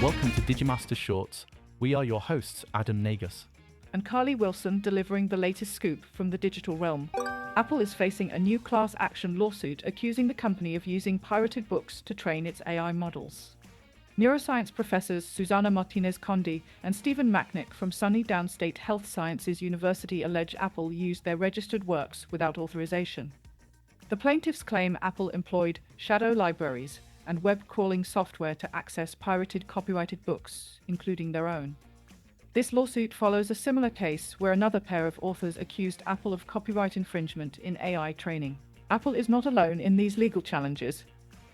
Welcome to Digimasters Shorts. We are your hosts, Adam Nagus. And Carly Wilson delivering the latest scoop from the digital realm. Apple is facing a new class action lawsuit accusing the company of using pirated books to train its AI models. Neuroscience professors Susana Martinez-Condi and Stephen Macknick from SUNY Downstate Health Sciences University allege Apple used their registered works without authorization. The plaintiffs claim Apple employed shadow libraries and web crawling software to access pirated copyrighted books, including their own. This lawsuit follows a similar case where another pair of authors accused Apple of copyright infringement in AI training. Apple is not alone in these legal challenges.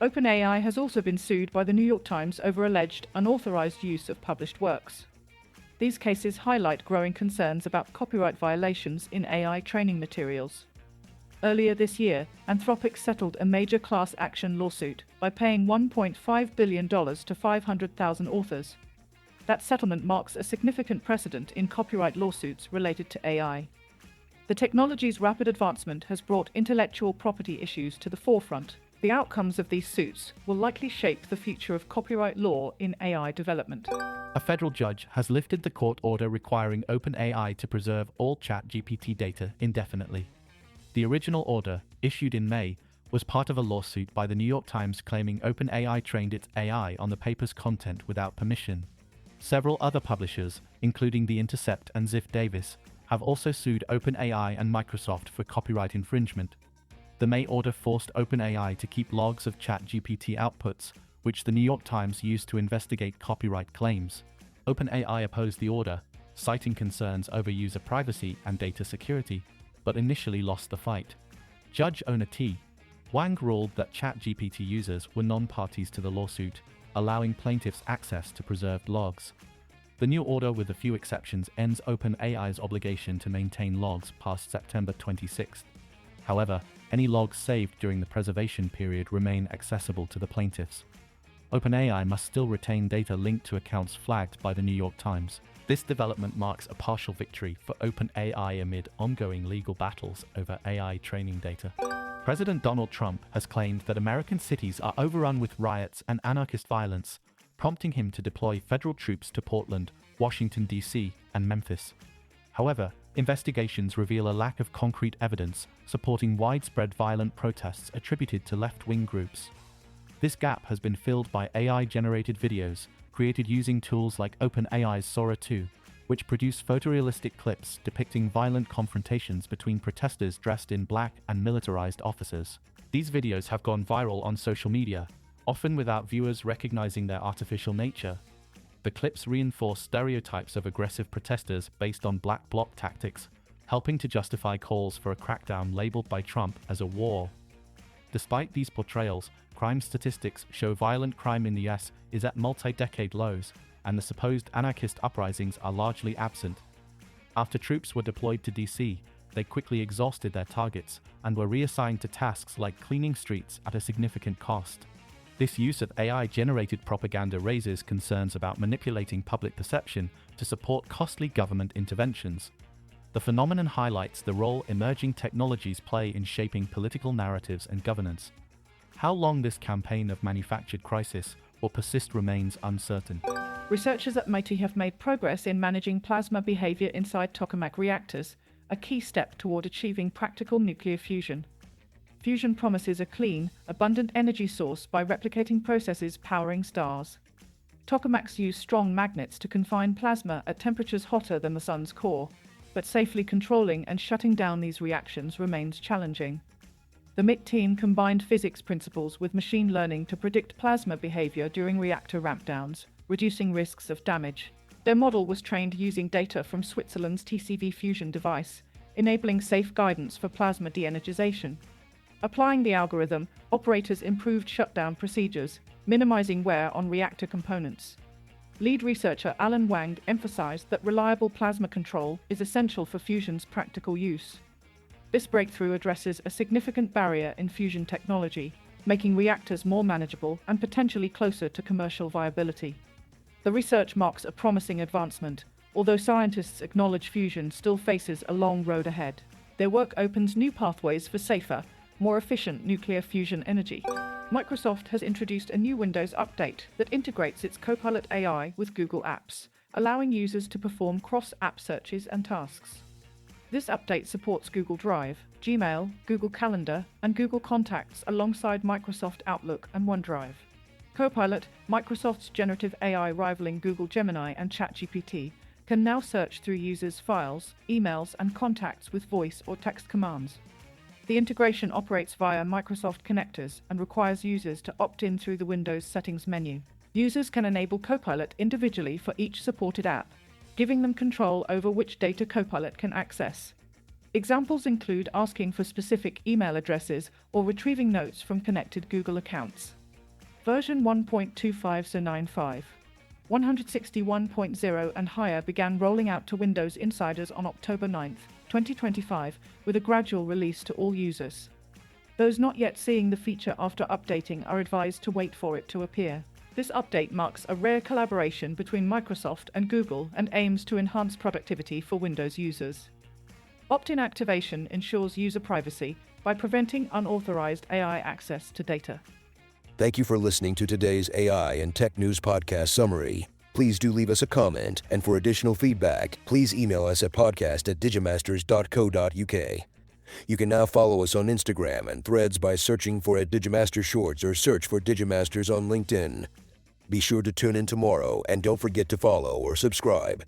OpenAI has also been sued by the New York Times over alleged unauthorized use of published works. These cases highlight growing concerns about copyright violations in AI training materials. Earlier this year, Anthropic settled a major class action lawsuit by paying $1.5 billion to 500,000 authors. That settlement marks a significant precedent in copyright lawsuits related to AI. The technology's rapid advancement has brought intellectual property issues to the forefront. The outcomes of these suits will likely shape the future of copyright law in AI development. A federal judge has lifted the court order requiring OpenAI to preserve all ChatGPT data indefinitely. The original order, issued in May, was part of a lawsuit by the New York Times claiming OpenAI trained its AI on the paper's content without permission. Several other publishers, including The Intercept and Ziff Davis, have also sued OpenAI and Microsoft for copyright infringement. The May order forced OpenAI to keep logs of ChatGPT outputs, which the New York Times used to investigate copyright claims. OpenAI opposed the order, citing concerns over user privacy and data security, but initially lost the fight. Judge Ona T. Wang ruled that ChatGPT users were non-parties to the lawsuit, allowing plaintiffs access to preserved logs. The new order, with a few exceptions, ends OpenAI's obligation to maintain logs past September 26th. However, any logs saved during the preservation period remain accessible to the plaintiffs. OpenAI must still retain data linked to accounts flagged by the New York Times. This development marks a partial victory for OpenAI amid ongoing legal battles over AI training data. President Donald Trump has claimed that American cities are overrun with riots and anarchist violence, prompting him to deploy federal troops to Portland, Washington, D.C., and Memphis. However, investigations reveal a lack of concrete evidence supporting widespread violent protests attributed to left-wing groups. This gap has been filled by AI-generated videos created using tools like OpenAI's Sora 2, which produce photorealistic clips depicting violent confrontations between protesters dressed in black and militarized officers. These videos have gone viral on social media, often without viewers recognizing their artificial nature. The clips reinforce stereotypes of aggressive protesters based on black bloc tactics, helping to justify calls for a crackdown labeled by Trump as a war. Despite these portrayals, crime statistics show violent crime in the US is at multi-decade lows, and the supposed anarchist uprisings are largely absent. After troops were deployed to DC, they quickly exhausted their targets and were reassigned to tasks like cleaning streets at a significant cost. This use of AI-generated propaganda raises concerns about manipulating public perception to support costly government interventions. The phenomenon highlights the role emerging technologies play in shaping political narratives and governance. How long this campaign of manufactured crisis will persist remains uncertain. Researchers at MIT have made progress in managing plasma behavior inside tokamak reactors, a key step toward achieving practical nuclear fusion. Fusion promises a clean, abundant energy source by replicating processes powering stars. Tokamaks use strong magnets to confine plasma at temperatures hotter than the sun's core, but safely controlling and shutting down these reactions remains challenging. The MIT team combined physics principles with machine learning to predict plasma behavior during reactor rampdowns, reducing risks of damage. Their model was trained using data from Switzerland's TCV fusion device, enabling safe guidance for plasma de-energization. Applying the algorithm, operators improved shutdown procedures, minimizing wear on reactor components. Lead researcher Alan Wang emphasized that reliable plasma control is essential for fusion's practical use. This breakthrough addresses a significant barrier in fusion technology, making reactors more manageable and potentially closer to commercial viability. The research marks a promising advancement, although scientists acknowledge fusion still faces a long road ahead. Their work opens new pathways for safer, more efficient nuclear fusion energy. Microsoft has introduced a new Windows update that integrates its Copilot AI with Google Apps, allowing users to perform cross-app searches and tasks. This update supports Google Drive, Gmail, Google Calendar, and Google Contacts alongside Microsoft Outlook and OneDrive. Copilot, Microsoft's generative AI rivaling Google Gemini and ChatGPT, can now search through users' files, emails, and contacts with voice or text commands. The integration operates via Microsoft connectors and requires users to opt in through the Windows settings menu. Users can enable Copilot individually for each supported app, giving them control over which data Copilot can access. Examples include asking for specific email addresses or retrieving notes from connected Google accounts. Version 1.25.95, 161.0 and higher began rolling out to Windows insiders on October 9, 2025, with a gradual release to all users. Those not yet seeing the feature after updating are advised to wait for it to appear. This update marks a rare collaboration between Microsoft and Google and aims to enhance productivity for Windows users. Opt-in activation ensures user privacy by preventing unauthorized AI access to data. Thank you for listening to today's AI and Tech News Podcast summary. Please do leave us a comment, and for additional feedback, please email us at podcast@digimasters.co.uk. You can now follow us on Instagram and Threads by searching for @Digimaster Shorts or search for Digimasters on LinkedIn. Be sure to tune in tomorrow, and don't forget to follow or subscribe.